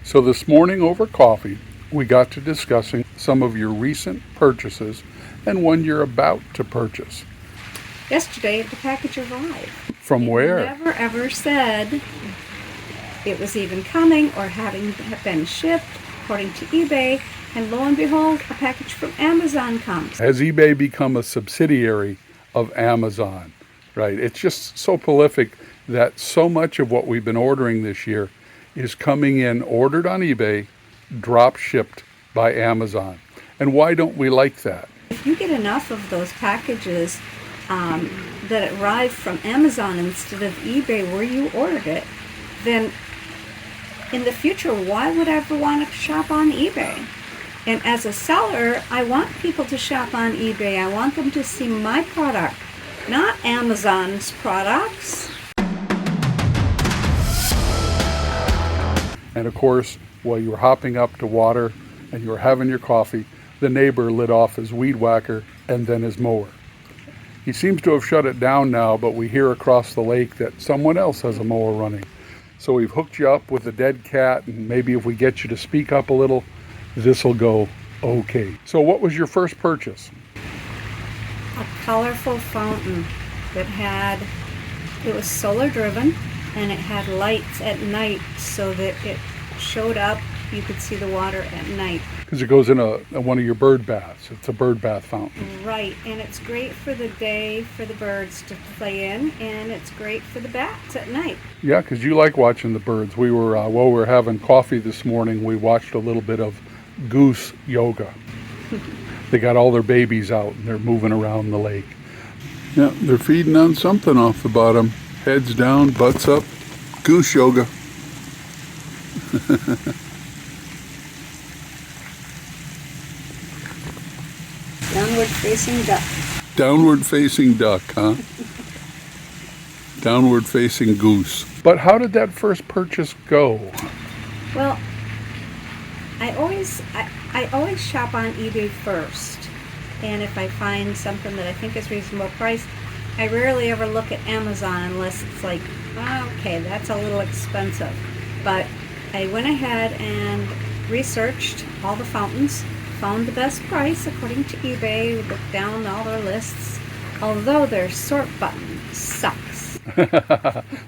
So this morning over coffee, we got to discussing some of your recent purchases and one you're about to purchase. Yesterday, the package arrived. From where? It never ever said it was even coming or having been shipped, according to eBay. And lo and behold, a package from Amazon comes. Has eBay become a subsidiary of Amazon? Right. It's just so prolific that so much of what we've been ordering this year is coming in ordered on eBay, drop shipped by Amazon. And why don't we like that? If you get enough of those packages that arrive from Amazon instead of eBay where you ordered it, then in the future, why would I ever want to shop on eBay? And as a seller, I want people to shop on eBay. I want them to see my product, not Amazon's products. And of course, while you were hopping up to water and you were having your coffee, the neighbor lit off his weed whacker and then his mower. He seems to have shut it down now, but we hear across the lake that someone else has a mower running. So we've hooked you up with a dead cat, and maybe if we get you to speak up a little, this'll go okay. So what was your first purchase? A colorful fountain that it was solar driven, and it had lights at night so that it showed up, you could see the water at night. Because it goes in one of your bird baths. It's a bird bath fountain. Right, and it's great for the day for the birds to play in, and it's great for the bats at night. Yeah, because you like watching the birds. We were, while we were having coffee this morning, we watched a little bit of goose yoga. They got all their babies out and they're moving around the lake. Yeah, they're feeding on something off the bottom. Heads down, butts up, goose yoga. Downward facing duck. Downward facing duck, huh? Downward facing goose. But how did that first purchase go? Well, I always shop on eBay first, and if I find something that I think is reasonable price, I rarely ever look at Amazon unless it's like, oh, okay, that's a little expensive. But I went ahead and researched all the fountains, found the best price according to eBay, looked down all their lists, although their sort button sucks.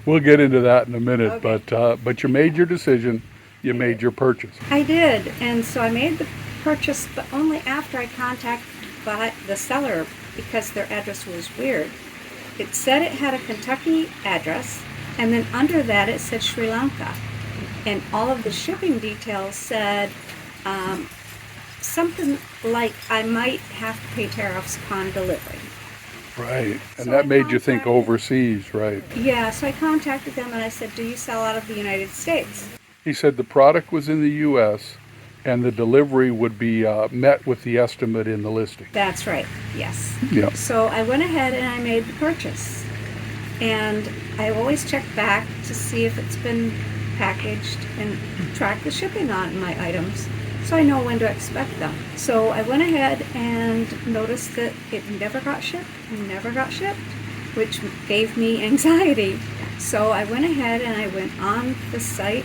We'll get into that in a minute, Okay. But you made your decision, you made your purchase. I did, and so I made the purchase, but only after I contacted the seller because their address was weird. It said it had a Kentucky address, and then under that it said Sri Lanka. And all of the shipping details said something like I might have to pay tariffs upon delivery. Right, and So that I made you think contacted- overseas, right? Yeah, so I contacted them and I said, do you sell out of the United States? He said the product was in the U.S. and the delivery would be met with the estimate in the listing. That's right, yes. Yeah. So I went ahead and I made the purchase. And I always check back to see if it's been packaged and track the shipping on my items so I know when to expect them. So I went ahead and noticed that it never got shipped, which gave me anxiety. So I went ahead and I went on the site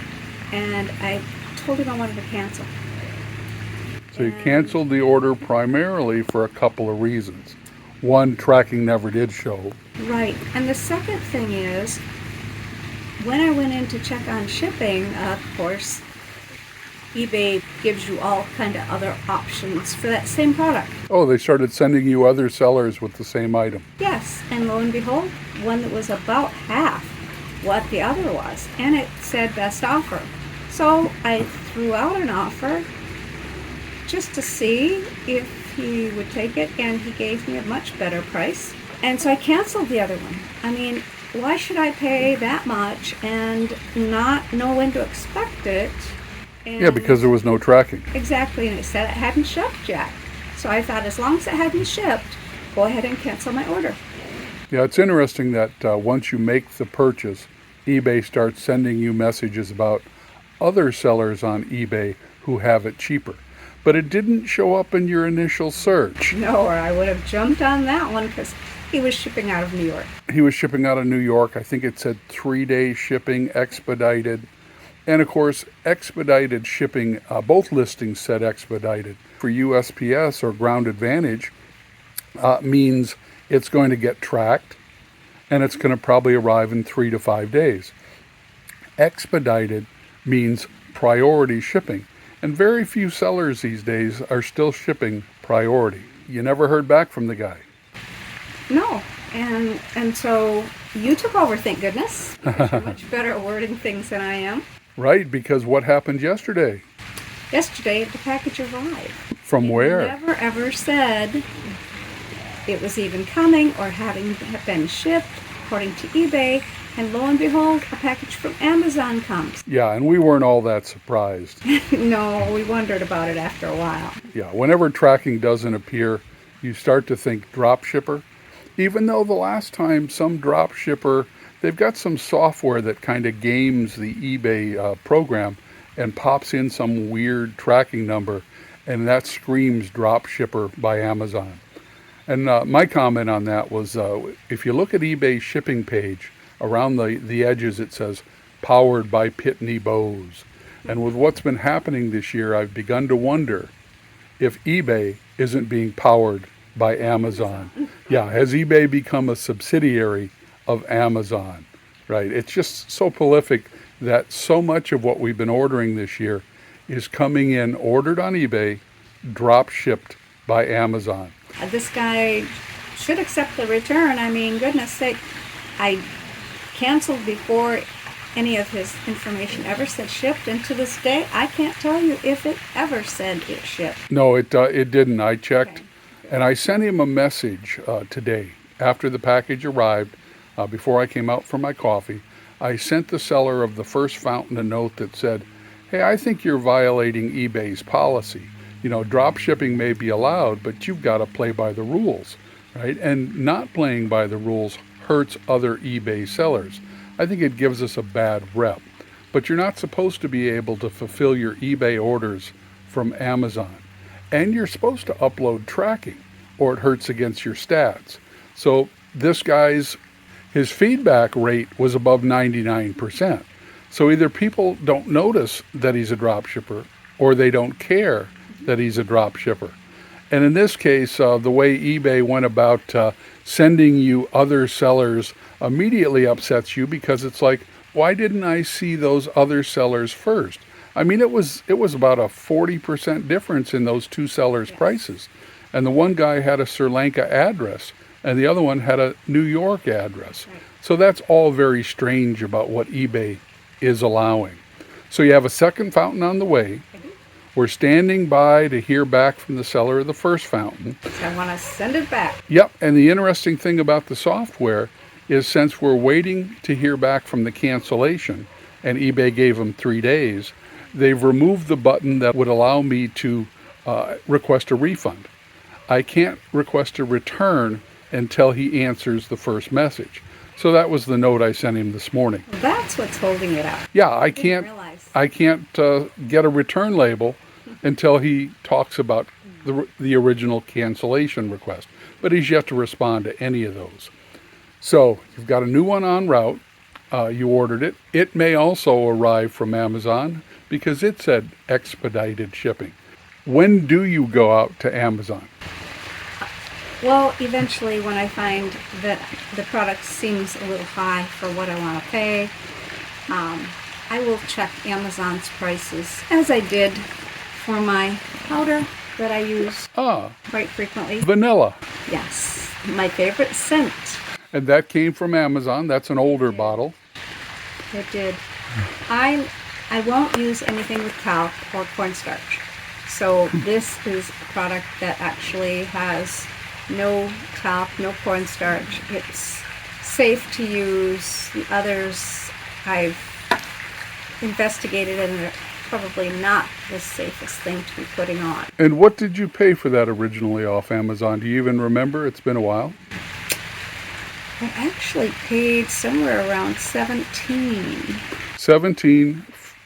and I told him I wanted to cancel. So you canceled the order primarily for a couple of reasons. One, tracking never did show. Right, and the second thing is, when I went in to check on shipping, of course, eBay gives you all kind of other options for that same product. Oh, they started sending you other sellers with the same item. Yes, and lo and behold, one that was about half what the other was, and it said best offer. So I threw out an offer just to see if he would take it, and he gave me a much better price. And so I canceled the other one. I mean, why should I pay that much and not know when to expect it? And Yeah, because there was no tracking. exactly, and it said it hadn't shipped yet. So I thought, as long as it hadn't shipped, go ahead and cancel my order. Yeah, it's interesting that once you make the purchase, eBay starts sending you messages about other sellers on eBay who have it cheaper. But it didn't show up in your initial search. No, or I would have jumped on that one because he was shipping out of New York. He was shipping out of New York. I think it said 3-day shipping, expedited. And of course, expedited shipping, both listings said expedited. For USPS or Ground Advantage, means it's going to get tracked and it's going to probably arrive in 3 to 5 days. Expedited means priority shipping. And very few sellers these days are still shipping priority. You never heard back from the guy. No, and so you took over, thank goodness. You're much better at wording things than I am. Right, because what happened yesterday? Yesterday, the package arrived. From where? It never ever said it was even coming or having been shipped, according to eBay. And lo and behold, a package from Amazon comes. Yeah, and we weren't all that surprised. No, we wondered about it after a while. Yeah, whenever tracking doesn't appear, you start to think drop shipper. Even though the last time some drop shipper, they've got some software that kind of games the eBay program and pops in some weird tracking number, and that screams drop shipper by Amazon. And my comment on that was, if you look at eBay's shipping page, around the edges it says, powered by Pitney Bowes. And with what's been happening this year, I've begun to wonder if eBay isn't being powered by Amazon. Yeah, has eBay become a subsidiary of Amazon? Right, it's just so prolific that so much of what we've been ordering this year is coming in ordered on eBay, drop shipped by Amazon. This guy should accept the return. I mean, goodness sake, I canceled before any of his information ever said shipped, and to this day I can't tell you if it ever said it shipped. No, it didn't. I checked. Okay. And I sent him a message today after the package arrived, before I came out for my coffee. I sent the seller of the first fountain a note that said, hey, I think you're violating eBay's policy. You know, drop shipping may be allowed, but you've got to play by the rules, right? And not playing by the rules hurts other eBay sellers. I think it gives us a bad rep. But you're not supposed to be able to fulfill your eBay orders from Amazon. And you're supposed to upload tracking, or it hurts against your stats. So this guy's, his feedback rate was above 99%. So either people don't notice that he's a drop shipper, or they don't care that he's a drop shipper. And in this case, the way eBay went about sending you other sellers immediately upsets you, because it's like, why didn't I see those other sellers first? I mean, it was about a 40% difference in those two sellers' prices. And the one guy had a Sri Lanka address, and the other one had a New York address. So that's all very strange about what eBay is allowing. So you have a second fountain on the way. We're standing by to hear back from the seller of the first fountain. So I want to send it back. Yep, and the interesting thing about the software is, since we're waiting to hear back from the cancellation, and eBay gave them 3 days, they've removed the button that would allow me to request a refund. I can't request a return until he answers the first message. So that was the note I sent him this morning. That's what's holding it up. Yeah, I can't get a return label until he talks about the original cancellation request. But he's yet to respond to any of those. So you've got a new one en route. You ordered it. It may also arrive from Amazon because it said expedited shipping. When do you go out to Amazon? Well, eventually, when I find that the product seems a little high for what I want to pay, I will check Amazon's prices, as I did for my powder that I use quite frequently. Vanilla. Yes, my favorite scent. And that came from Amazon. That's an older bottle. It did. I won't use anything with talc or cornstarch. So this is a product that actually has no talc, no cornstarch. It's safe to use. The others I've investigated, and they're probably not the safest thing to be putting on. And what did you pay for that originally off Amazon? Do you even remember? It's been a while. I actually paid somewhere around $17. 17,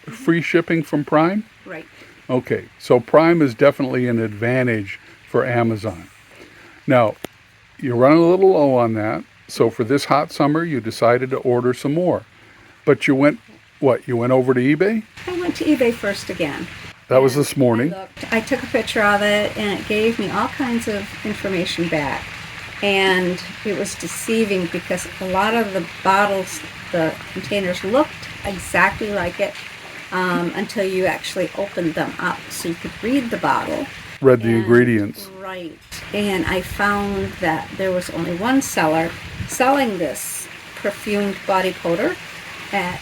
free shipping from Prime? Right. Okay, so Prime is definitely an advantage for Amazon. Now, you're running a little low on that, so for this hot summer, you decided to order some more. But you went What, you went over to eBay? I went to eBay first again. That was this morning. I took a picture of it, and it gave me all kinds of information back. And it was deceiving because a lot of the bottles, the containers looked exactly like it until you actually opened them up so you could read the bottle. Read the ingredients. Right. And I found that there was only one seller selling this perfumed body coater at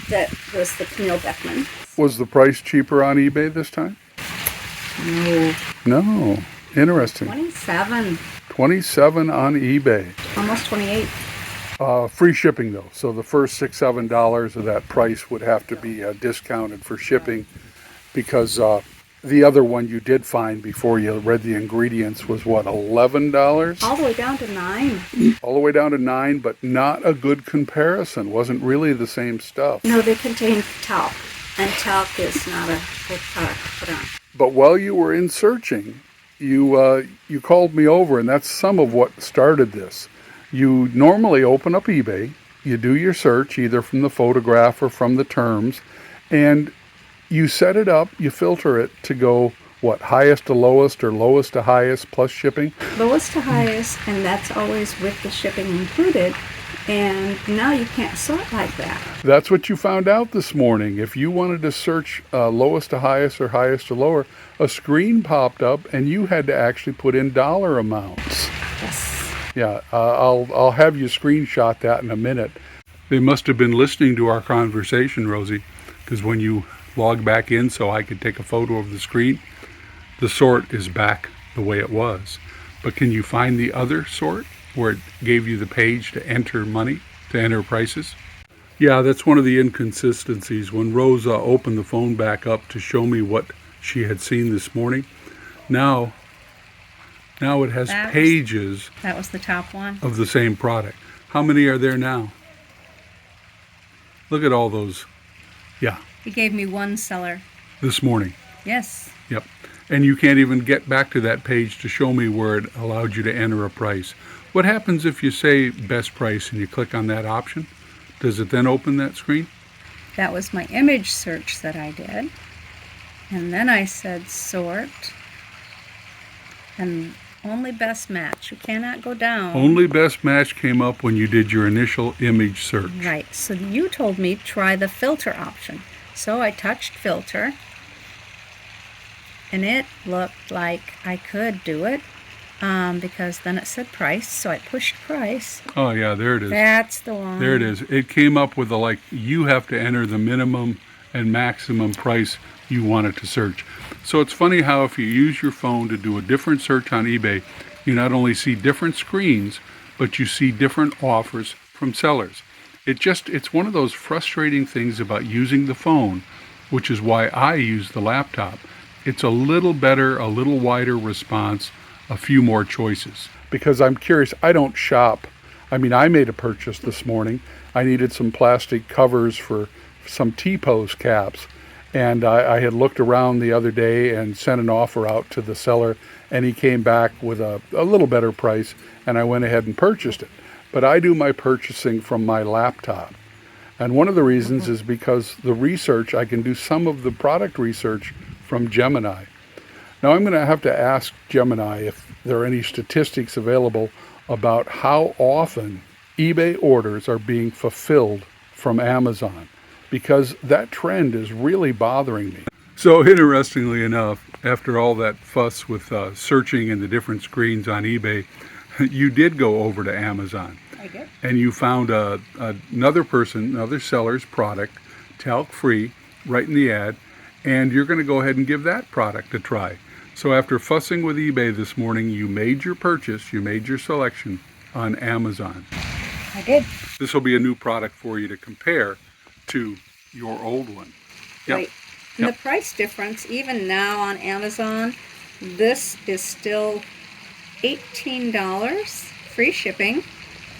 that was the Camille Beckman. Was the price cheaper on eBay this time? No. No. Interesting. 27. 27 on eBay. Almost 28. Free shipping though. So the first $6, $7 of that price would have to be discounted for shipping, because the other one you did find before you read the ingredients was what, $11? All the way down to 9. All the way down to 9, but not a good comparison. Wasn't really the same stuff. No, they contain talc, and talc is not a good product to put on. But while you were in searching, you called me over, and that's some of what started this. You normally open up eBay, you do your search either from the photograph or from the terms, and you set it up, you filter it to go, what, highest to lowest or lowest to highest plus shipping? Lowest to highest, and that's always with the shipping included. And now you can't sort like that. That's what you found out this morning. If you wanted to search lowest to highest or highest to lower, a screen popped up and you had to actually put in dollar amounts. Yes. Yeah, I'll have you screenshot that in a minute. They must have been listening to our conversation, Rosie, because when you log back in so I could take a photo of the screen, the sort is back the way it was. But can you find the other sort where it gave you the page to enter money, to enter prices? Yeah, that's one of the inconsistencies. When Rosa opened the phone back up to show me what she had seen this morning, now it has pages. That was the top one. Of the same product. How many are there now? Look at all those. Yeah. He gave me one seller. This morning. Yes. Yep. And you can't even get back to that page to show me where it allowed you to enter a price. What happens if you say best price and you click on that option? Does it then open that screen? That was my image search that I did. And then I said sort. And only best match. You cannot go down. Only best match came up when you did your initial image search. Right. So you told me try the filter option. So I touched filter. And it looked like I could do it. Because then it said price. So I pushed price. Oh yeah, there it is. That's the one. There it is. It came up with you have to enter the minimum and maximum price you wanted to search. So it's funny how if you use your phone to do a different search on eBay, you not only see different screens, but you see different offers from sellers. It's one of those frustrating things about using the phone, which is why I use the laptop. It's a little better, a little wider response, a few more choices. Because I'm curious, I don't shop. I mean, I made a purchase this morning. I needed some plastic covers for some T-post caps. And I had looked around the other day and sent an offer out to the seller, and he came back with a little better price, and I went ahead and purchased it. But I do my purchasing from my laptop. And one of the reasons is because the research, I can do some of the product research from Gemini. Now I'm going to have to ask Gemini if there are any statistics available about how often eBay orders are being fulfilled from Amazon, because that trend is really bothering me. So interestingly enough, after all that fuss with searching in the different screens on eBay, you did go over to Amazon. I did. And you found another seller's product, talc-free, right in the ad, and you're going to go ahead and give that product a try. So after fussing with eBay this morning, you made your purchase, you made your selection on Amazon. I did. This will be a new product for you to compare to your old one. Yep. Right. And the price difference, even now on Amazon, this is still $18 free shipping.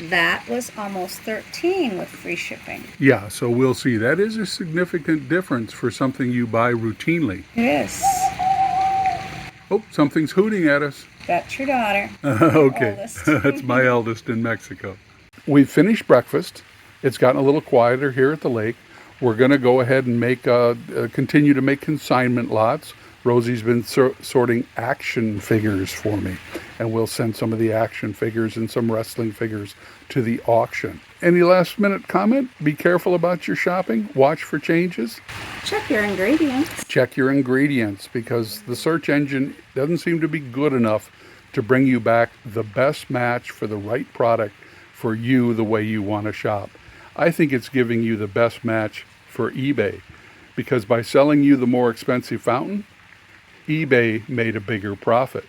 That was almost $13 with free shipping. Yeah, so we'll see. That is a significant difference for something you buy routinely. It is. Oh, something's hooting at us. That's your daughter. Okay, Oldest. that's my eldest in Mexico. We finished breakfast, It's gotten a little quieter here at the lake. We're going to go ahead and continue to make consignment lots. Rosie's been sorting action figures for me, and we'll send some of the action figures and some wrestling figures to the auction. Any last minute comment? Be careful about your shopping. Watch for changes. Check your ingredients. Check your ingredients, because the search engine doesn't seem to be good enough to bring you back the best match for the right product for you the way you want to shop. I think it's giving you the best match for eBay, because by selling you the more expensive fountain, eBay made a bigger profit.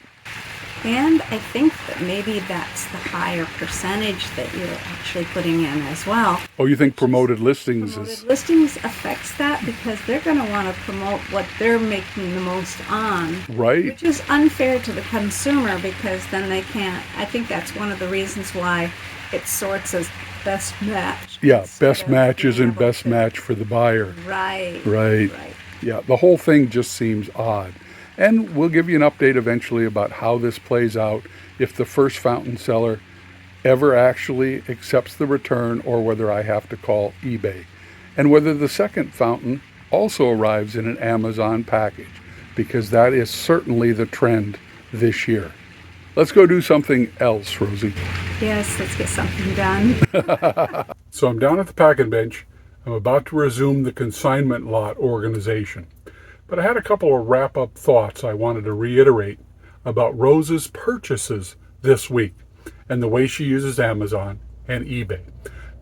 And I think that maybe that's the higher percentage that you're actually putting in as well. Oh, you think promoted listings listings affects that, because they're going to want to promote what they're making the most on. Right. Which is unfair to the consumer, because then they can't. I think that's one of the reasons why it sorts as best match. Yeah, best match isn't best match for the buyer. Right. Yeah, the whole thing just seems odd. And we'll give you an update eventually about how this plays out, if the first fountain seller ever actually accepts the return, or whether I have to call eBay. And whether the second fountain also arrives in an Amazon package, because that is certainly the trend this year. Let's go do something else, Rosie. Yes, let's get something done. So I'm down at the packing bench. I'm about to resume the consignment lot organization. But I had a couple of wrap-up thoughts I wanted to reiterate about Rose's purchases this week and the way she uses Amazon and eBay.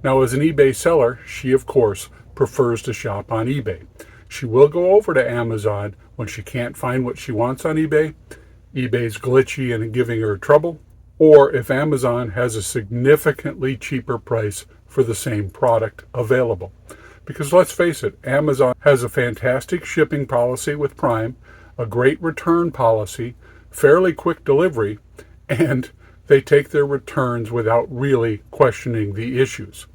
Now, as an eBay seller, she, of course, prefers to shop on eBay. She will go over to Amazon when she can't find what she wants on eBay. eBay's glitchy and giving her trouble, or if Amazon has a significantly cheaper price for the same product available. Because let's face it, Amazon has a fantastic shipping policy with Prime, a great return policy, fairly quick delivery, and they take their returns without really questioning the issues.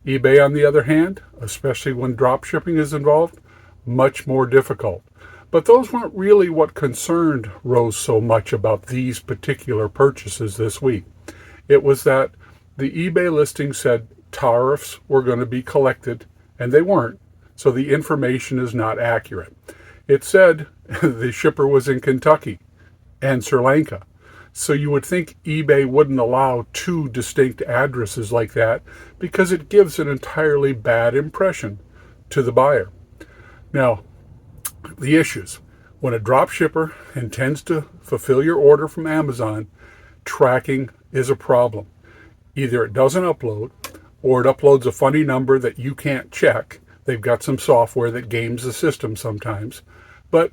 eBay, on the other hand, especially when drop shipping is involved, much more difficult. But those weren't really what concerned Rose so much about these particular purchases this week. It was that the eBay listing said tariffs were going to be collected, and they weren't, so the information is not accurate. It said the shipper was in Kentucky and Sri Lanka, so you would think eBay wouldn't allow two distinct addresses like that, because it gives an entirely bad impression to the buyer. Now, the issues. When a drop shipper intends to fulfill your order from Amazon, tracking is a problem. Either it doesn't upload, or it uploads a funny number that you can't check. They've got some software that games the system sometimes. But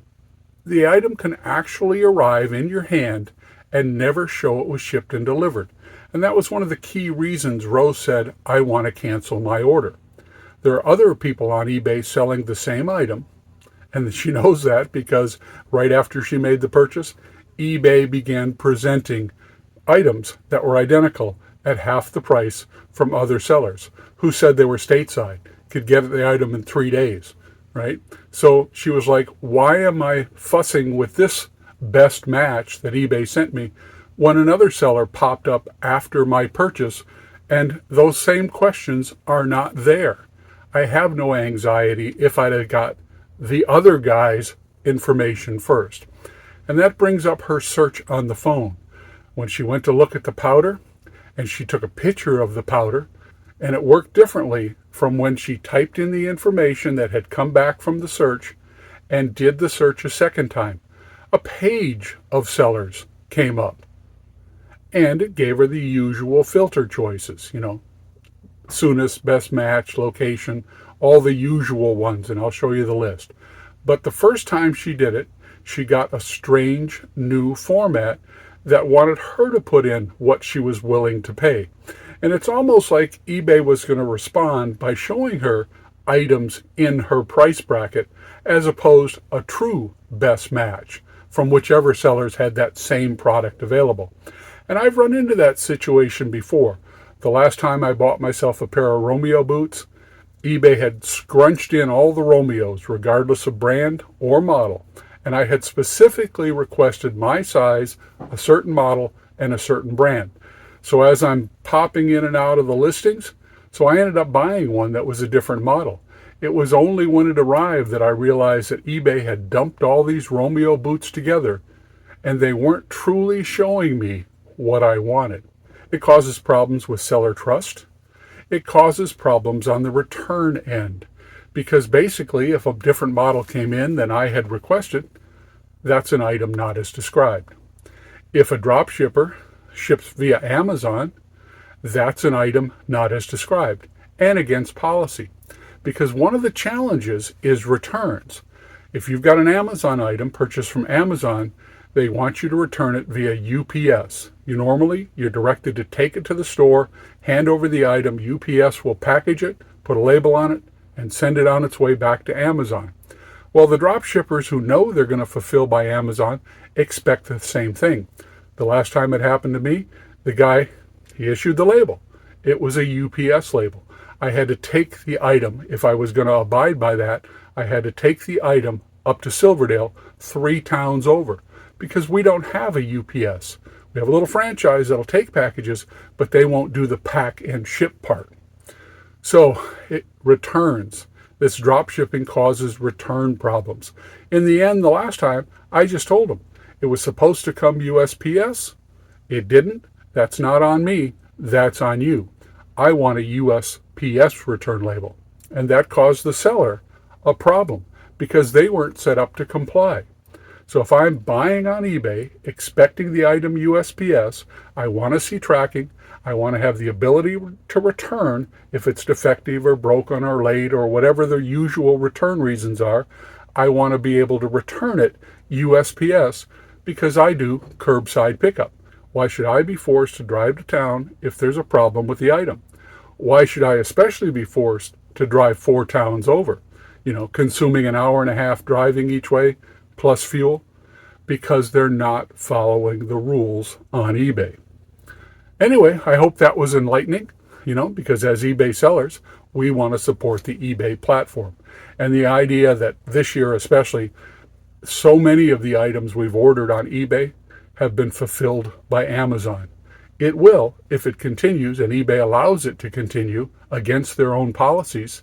the item can actually arrive in your hand and never show it was shipped and delivered. And that was one of the key reasons Rose said, I want to cancel my order. There are other people on eBay selling the same item, and she knows that because right after she made the purchase, eBay began presenting items that were identical at half the price from other sellers who said they were stateside, could get the item in 3 days, right? So she was like, why am I fussing with this best match that eBay sent me when another seller popped up after my purchase and those same questions are not there? I have no anxiety if I'd have got the other guy's information first. And that brings up her search on the phone. When she went to look at the powder, and she took a picture of the powder, and it worked differently from when she typed in the information that had come back from the search and did the search a second time. A page of sellers came up, and it gave her the usual filter choices, soonest, best match, location, all the usual ones, and I'll show you the list. But the first time she did it, she got a strange new format that wanted her to put in what she was willing to pay. And it's almost like eBay was going to respond by showing her items in her price bracket, as opposed a true best match from whichever sellers had that same product available. And I've run into that situation before. The last time I bought myself a pair of Romeo boots, eBay had scrunched in all the Romeos, regardless of brand or model. And I had specifically requested my size, a certain model, and a certain brand. So as I'm popping in and out of the listings, So I ended up buying one that was a different model. It was only when it arrived that I realized that eBay had dumped all these Romeo boots together and they weren't truly showing me what I wanted. It causes problems with seller trust. It causes problems on the return end because basically if a different model came in than I had requested, that's an item not as described. If a drop shipper ships via Amazon, that's an item not as described and against policy. Because one of the challenges is returns. If you've got an Amazon item purchased from Amazon, they want you to return it via UPS. You're directed to take it to the store, hand over the item, UPS will package it, put a label on it, and send it on its way back to Amazon. Well, the drop shippers who know they're going to fulfill by Amazon expect the same thing. The last time it happened to me, the guy, he issued the label. It was a UPS label. I had to take the item, if I was going to abide by that, I had to take the item up to Silverdale 3 towns over because we don't have a UPS. We have a little franchise that'll take packages, but they won't do the pack and ship part. So it returns. This drop shipping causes return problems. In the end, the last time, I just told them it was supposed to come USPS. It didn't. That's not on me. That's on you. I want a USPS return label. And that caused the seller a problem because they weren't set up to comply. So if I'm buying on eBay, expecting the item USPS, I want to see tracking. I want to have the ability to return if it's defective or broken or late or whatever the usual return reasons are. I want to be able to return it USPS because I do curbside pickup. Why should I be forced to drive to town if there's a problem with the item? Why should I especially be forced to drive 4 towns over, consuming an hour and a half driving each way plus fuel? Because they're not following the rules on eBay. Anyway, I hope that was enlightening, because as eBay sellers, we want to support the eBay platform. And the idea that this year especially, so many of the items we've ordered on eBay have been fulfilled by Amazon. It will, if it continues, and eBay allows it to continue against their own policies,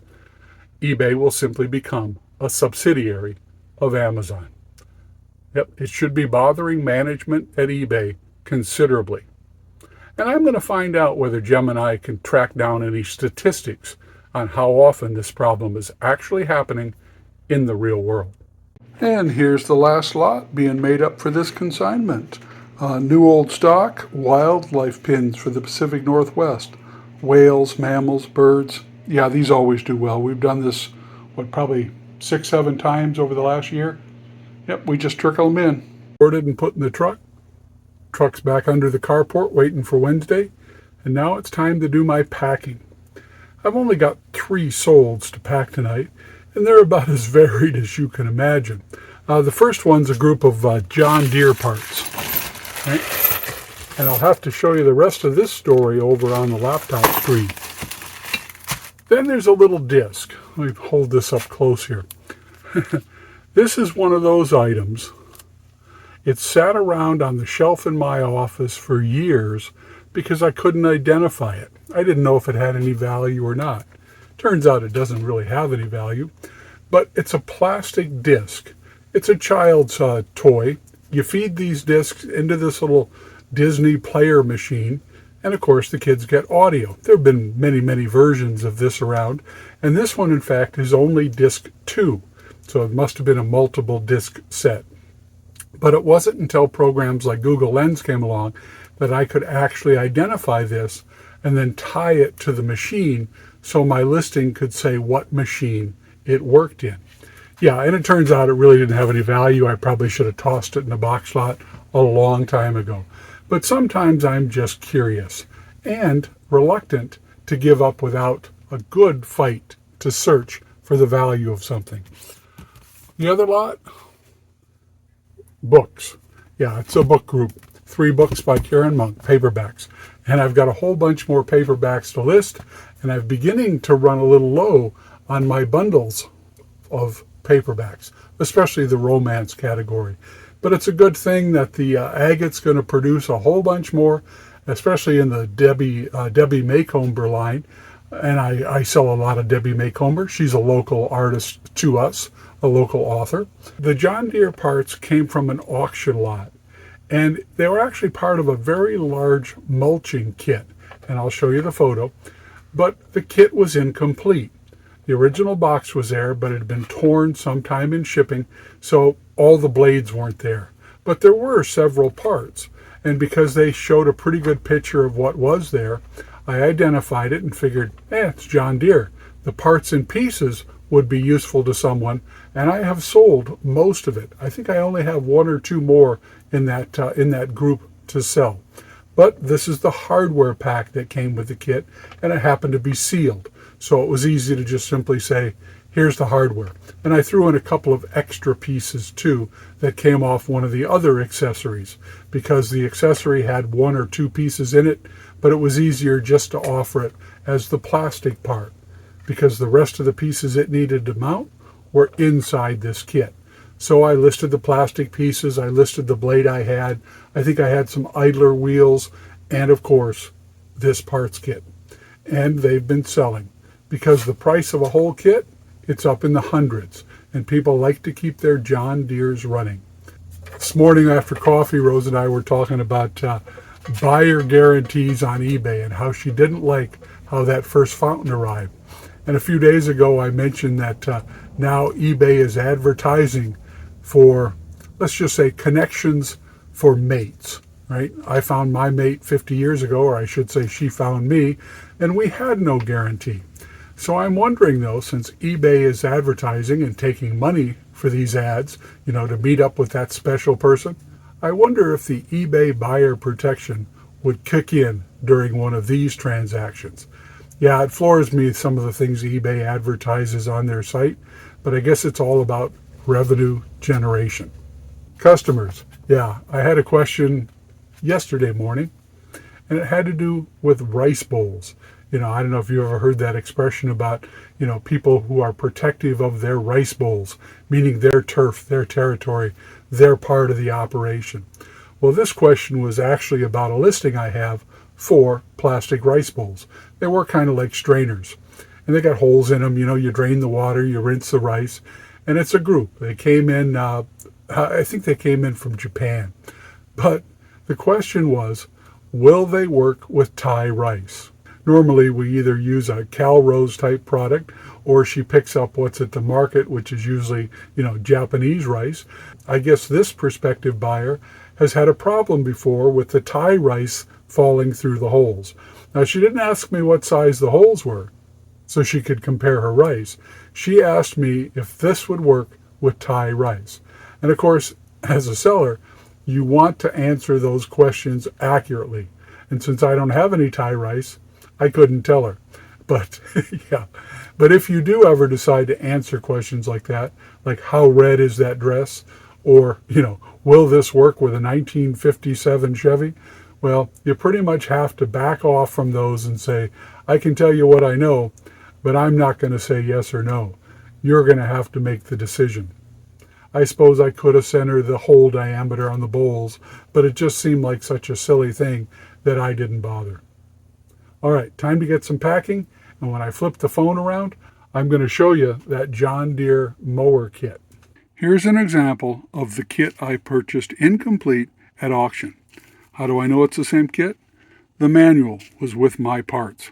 eBay will simply become a subsidiary of Amazon. Yep, it should be bothering management at eBay considerably. And I'm going to find out whether Gemini can track down any statistics on how often this problem is actually happening in the real world. And here's the last lot being made up for this consignment. New old stock, wildlife pins for the Pacific Northwest. Whales, mammals, birds. Yeah, these always do well. We've done this, probably 6-7 times over the last year. Yep, we just trickle them in. Ordered and put in the truck. Truck's back under the carport waiting for Wednesday. And now it's time to do my packing. I've only got 3 solds to pack tonight, and they're about as varied as you can imagine. The first one's a group of John Deere parts. Right? And I'll have to show you the rest of this story over on the laptop screen. Then there's a little disc. Let me hold this up close here. This is one of those items. It sat around on the shelf in my office for years because I couldn't identify it. I didn't know if it had any value or not. Turns out it doesn't really have any value, but it's a plastic disc. It's a child's toy. You feed these discs into this little Disney player machine, and of course the kids get audio. There have been many, many versions of this around, and this one in fact is only disc 2, so it must have been a multiple disc set. But it wasn't until programs like Google Lens came along that I could actually identify this and then tie it to the machine so my listing could say what machine it worked in. Yeah, and it turns out it really didn't have any value. I probably should have tossed it in a box lot a long time ago. But sometimes I'm just curious and reluctant to give up without a good fight to search for the value of something. The other lot? Books. Yeah, it's a book group. 3 books by Karen Monk, paperbacks. And I've got a whole bunch more paperbacks to list, and I'm beginning to run a little low on my bundles of paperbacks, especially the romance category. But it's a good thing that the Agate's going to produce a whole bunch more, especially in the Debbie Macomber line. and I sell a lot of Debbie Macomber. She's a local artist to us, a local author. The John Deere parts came from an auction lot, and they were actually part of a very large mulching kit, and I'll show you the photo. But the kit was incomplete. The original box was there, but it had been torn sometime in shipping, so all the blades weren't there. But there were several parts, and because they showed a pretty good picture of what was there, I identified it and figured, it's John Deere. The parts and pieces would be useful to someone, and I have sold most of it. I think I only have one or two more in that group to sell. But this is the hardware pack that came with the kit, and it happened to be sealed. So it was easy to just simply say, here's the hardware. And I threw in a couple of extra pieces too that came off one of the other accessories, because the accessory had one or two pieces in it, but it was easier just to offer it as the plastic part, because the rest of the pieces it needed to mount were inside this kit. So I listed the plastic pieces, I listed the blade I had, I think I had some idler wheels, and of course, this parts kit. And they've been selling, because the price of a whole kit, it's up in the hundreds, and people like to keep their John Deeres running. This morning after coffee, Rose and I were talking about buyer guarantees on eBay and how she didn't like how that first fountain arrived. And a few days ago, I mentioned that now eBay is advertising for, let's just say, connections for mates, right? I found my mate 50 years ago, or I should say she found me, and we had no guarantee. So I'm wondering, though, since eBay is advertising and taking money for these ads, to meet up with that special person, I wonder if the eBay buyer protection would kick in during one of these transactions. Yeah, it floors me, some of the things eBay advertises on their site, but I guess it's all about revenue generation. Customers. Yeah, I had a question yesterday morning, and it had to do with rice bowls. I don't know if you ever heard that expression about, people who are protective of their rice bowls, meaning their turf, their territory, their part of the operation. Well, this question was actually about a listing I have for plastic rice bowls. They work kind of like strainers, and they got holes in them. You drain the water, you rinse the rice, and it's a group. They came in, I think they came in from Japan. But the question was, will they work with Thai rice? Normally, we either use a Calrose type product, or she picks up what's at the market, which is usually, Japanese rice. I guess this prospective buyer has had a problem before with the Thai rice falling through the holes. Now, she didn't ask me what size the holes were, so she could compare her rice. She asked me if this would work with Thai rice. And of course, as a seller, you want to answer those questions accurately. And since I don't have any Thai rice, I couldn't tell her. But yeah, but if you do ever decide to answer questions like that, like how red is that dress? Or, will this work with a 1957 Chevy? Well, you pretty much have to back off from those and say, I can tell you what I know, but I'm not going to say yes or no. You're going to have to make the decision. I suppose I could have sent her the hole diameter on the bowls, but it just seemed like such a silly thing that I didn't bother. All right, time to get some packing, and when I flip the phone around, I'm going to show you that John Deere mower kit. Here's an example of the kit I purchased incomplete at auction. How do I know it's the same kit? The manual was with my parts,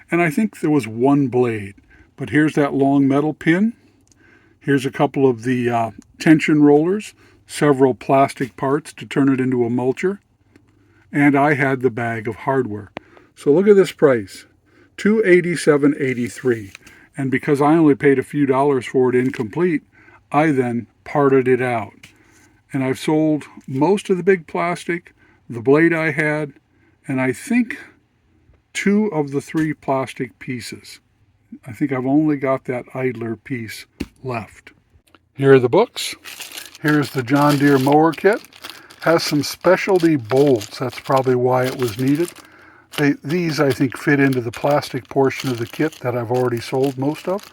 and I think there was one blade, but here's that long metal pin. Here's a couple of the tension rollers, several plastic parts to turn it into a mulcher, and I had the bag of hardware. So look at this price, $287.83, and because I only paid a few dollars for it incomplete, I then parted it out. And I've sold most of the big plastic, the blade I had, and I think 2 of the 3 plastic pieces. I think I've only got that idler piece left. Here are the books. Here's the John Deere mower kit. Has some specialty bolts. That's probably why it was needed. These, I think, fit into the plastic portion of the kit that I've already sold most of.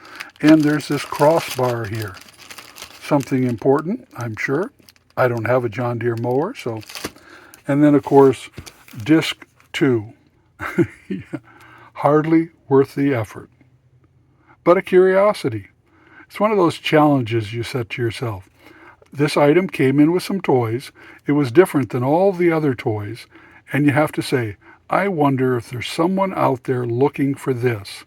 And there's this crossbar here. Something important, I'm sure. I don't have a John Deere mower, so. And then, of course, disc 2. Yeah. hardly worth the effort. But a curiosity. It's one of those challenges you set to yourself. This item came in with some toys. It was different than all the other toys, and you have to say, I wonder if there's someone out there looking for this.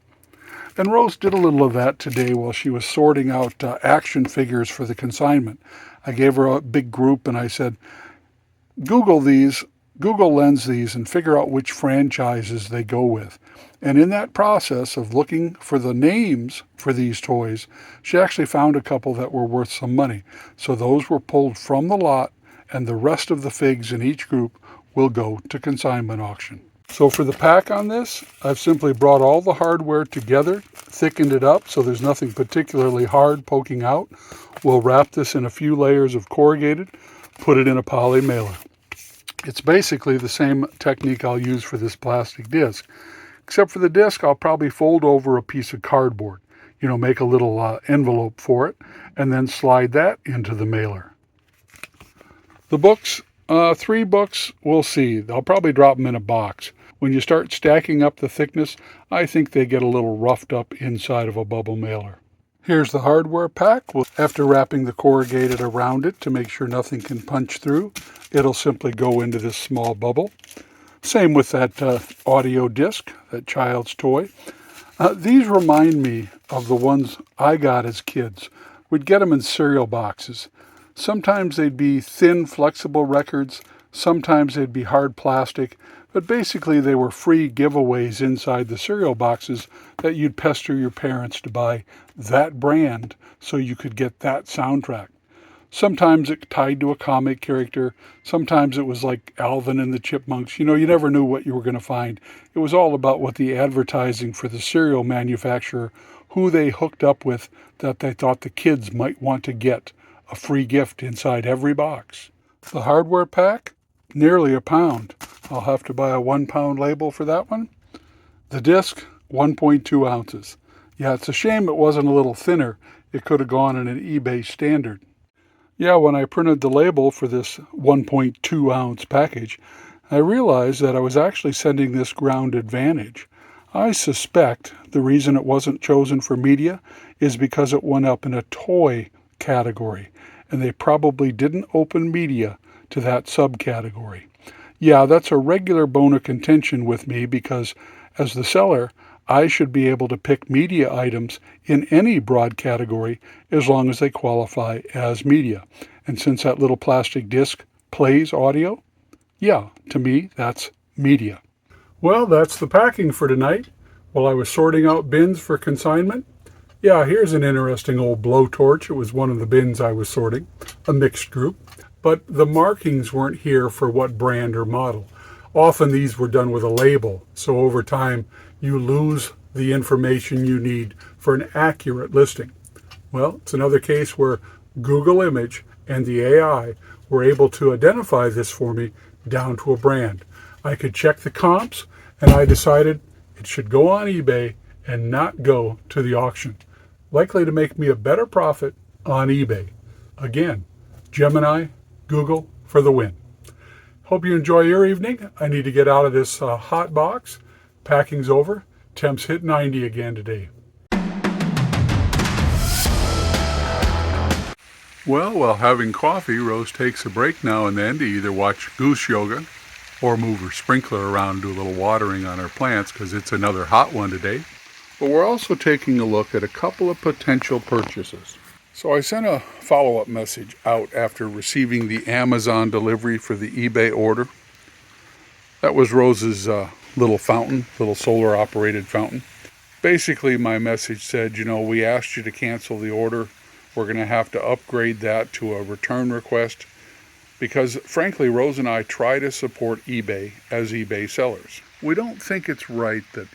And Rose did a little of that today while she was sorting out action figures for the consignment. I gave her a big group and I said, Google Lens these and figure out which franchises they go with. And in that process of looking for the names for these toys, she actually found a couple that were worth some money. So those were pulled from the lot, and the rest of the figs in each group will go to consignment auction. So for the pack on this, I've simply brought all the hardware together, thickened it up so there's nothing particularly hard poking out. We'll wrap this in a few layers of corrugated, put it in a poly mailer. It's basically the same technique I'll use for this plastic disc. Except for the disc, I'll probably fold over a piece of cardboard, make a little envelope for it, and then slide that into the mailer. The books, 3 books, we'll see. I'll probably drop them in a box. When you start stacking up the thickness, I think they get a little roughed up inside of a bubble mailer. Here's the hardware pack. After wrapping the corrugated around it to make sure nothing can punch through, it'll simply go into this small bubble. Same with that audio disc, that child's toy. These remind me of the ones I got as kids. We'd get them in cereal boxes. Sometimes they'd be thin, flexible records. Sometimes they'd be hard plastic. But basically they were free giveaways inside the cereal boxes that you'd pester your parents to buy that brand so you could get that soundtrack. Sometimes it tied to a comic character. Sometimes it was like Alvin and the Chipmunks. You never knew what you were going to find. It was all about what the advertising for the cereal manufacturer, who they hooked up with that they thought the kids might want to get a free gift inside every box. The hardware pack, nearly £1. I'll have to buy a 1 pound label for that one. The disc, 1.2 ounces. Yeah, it's a shame it wasn't a little thinner. It could have gone in an eBay standard. Yeah, when I printed the label for this 1.2 ounce package, I realized that I was actually sending this ground advantage. I suspect the reason it wasn't chosen for media is because it went up in a toy category, and they probably didn't open media to that subcategory. Yeah, that's a regular bone of contention with me because as the seller, I should be able to pick media items in any broad category as long as they qualify as media. And since that little plastic disc plays audio, yeah, to me, that's media. Well, that's the packing for tonight. While I was sorting out bins for consignment, yeah, here's an interesting old blowtorch. It was one of the bins I was sorting, a mixed group. But the markings weren't here for what brand or model. Often these were done with a label, so over time you lose the information you need for an accurate listing. Well, it's another case where Google Image and the AI were able to identify this for me down to a brand. I could check the comps, and I decided it should go on eBay and not go to the auction. Likely to make me a better profit on eBay. Again, Gemini, Google for the win. Hope you enjoy your evening. I need to get out of this hot box. Packing's over. Temps hit 90 again today. Well, while having coffee, Rose takes a break now and then to either watch goose yoga or move her sprinkler around and do a little watering on her plants because it's another hot one today. But we're also taking a look at a couple of potential purchases. So I sent a follow-up message out after receiving the Amazon delivery for the eBay order. That was Rose's little fountain, little solar-operated fountain. Basically, my message said, we asked you to cancel the order. We're going to have to upgrade that to a return request because, frankly, Rose and I try to support eBay as eBay sellers. We don't think it's right that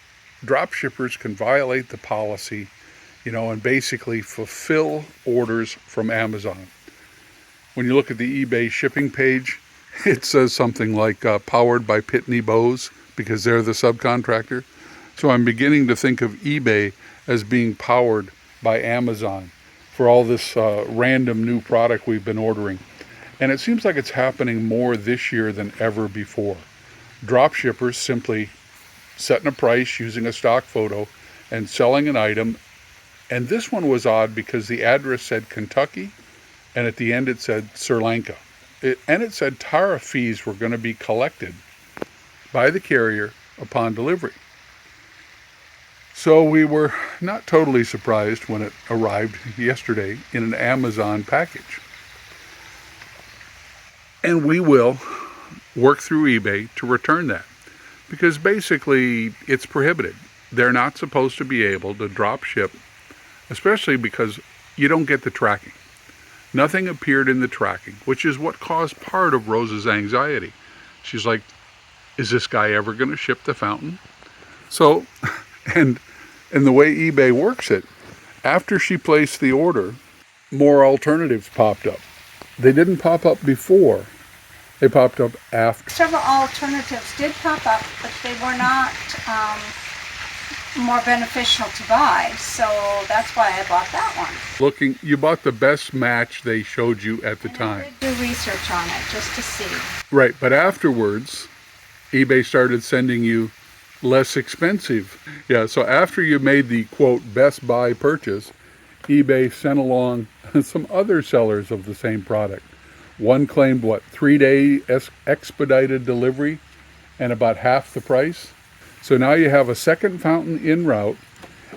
dropshippers can violate the policy, and basically fulfill orders from Amazon. When you look at the eBay shipping page, it says something like powered by Pitney Bowes because they're the subcontractor. So I'm beginning to think of eBay as being powered by Amazon for all this random new product we've been ordering. And it seems like it's happening more this year than ever before. Dropshippers simply setting a price using a stock photo and selling an item. And this one was odd because the address said Kentucky, and at the end it said Sri Lanka. And it said tariff fees were going to be collected by the carrier upon delivery. So we were not totally surprised when it arrived yesterday in an Amazon package. And we will work through eBay to return that, because basically it's prohibited. They're not supposed to be able to drop ship, especially because you don't get the tracking. Nothing appeared in the tracking, which is what caused part of Rose's anxiety. She's like, is this guy ever going to ship the fountain? So, and the way eBay works it, after she placed the order, more alternatives popped up. They didn't pop up before. They popped up after. Several alternatives did pop up, but they were not more beneficial to buy, so that's why I bought that one. You bought the best match they showed you at the time. I did do research on it just to see. Right, but afterwards, eBay started sending you less expensive. Yeah, so after you made the, quote, best buy purchase, eBay sent along some other sellers of the same product. One claimed, 3-day expedited delivery and about half the price. So now you have a second fountain en route,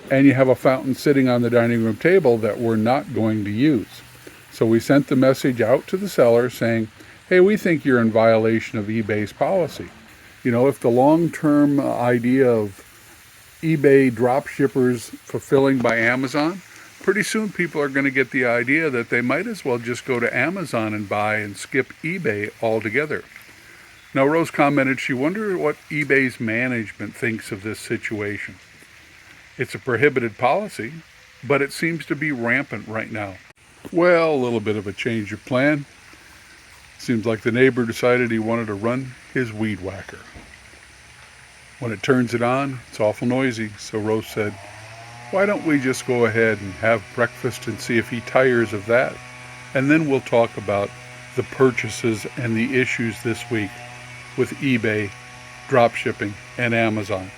and you have a fountain sitting on the dining room table that we're not going to use. So we sent the message out to the seller saying, hey, we think you're in violation of eBay's policy. You know, if the long-term idea of eBay drop shippers fulfilling by Amazon, pretty soon people are going to get the idea that they might as well just go to Amazon and buy and skip eBay altogether. Now, Rose commented she wondered what eBay's management thinks of this situation. It's a prohibited policy, but it seems to be rampant right now. Well, a little bit of a change of plan. Seems like the neighbor decided he wanted to run his weed whacker. When it turns it on, it's awful noisy, so Rose said, why don't we just go ahead and have breakfast and see if he tires of that, and then we'll talk about the purchases and the issues this week with eBay, drop shipping, and Amazon.